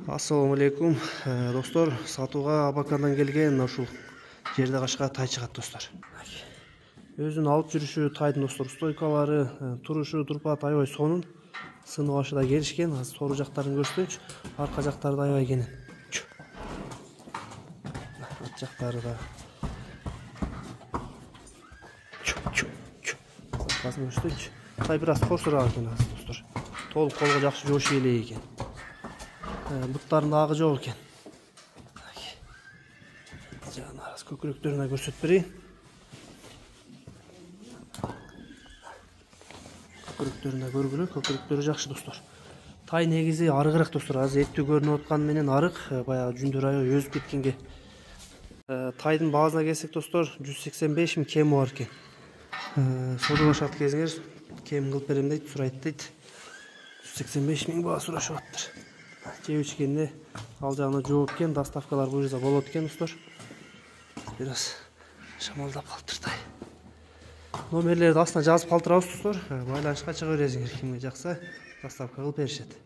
Ассаламу алейкум достор, сатууга Абакандан келген ушул жерде кашка тай чыгат достор. Өзүнүн алып жүрүшү тайдын достор стойкалары, турушу, турпат аябай сонун. Сыны башы да келишкен. Азыр сору жактарын көрсөтөйүнчү. Арка жактары да аябай кенен. Ат жактары да. Аркасын көрсөтөйүнчү. Тай бир аз корсураак экен азыр достор. Толук колго жакшы жошуп элек экен. Буттарында агы жок экен. Жана арасы көкүрөктөрүн көрсөтүп берейин. Көкүрөктөрүн көргүлө, көкүрөктөрү жакшы достор. Тай негизи арыгыраак достор. Азыр эттүү көрүнүп атканы менен арык, баягы жүндөр аябай өзүп кеткенге. Тайдын баасына келсек достор, 185 000 кеми бар экен. Содулашат кезиңер кем кылып берем дейт, сурайт дейт. 185 000 баа сурашып аттыр. Жеп ичкенде ал жагына жооп экен, доставкалар буюрса болот экен достор. Бир аз шамалдап калыптыр тай. Номерлерди астына жазып калтырабыз достор. Байланышка чыга бересиңер. Кимге жакса доставка кылып беришет.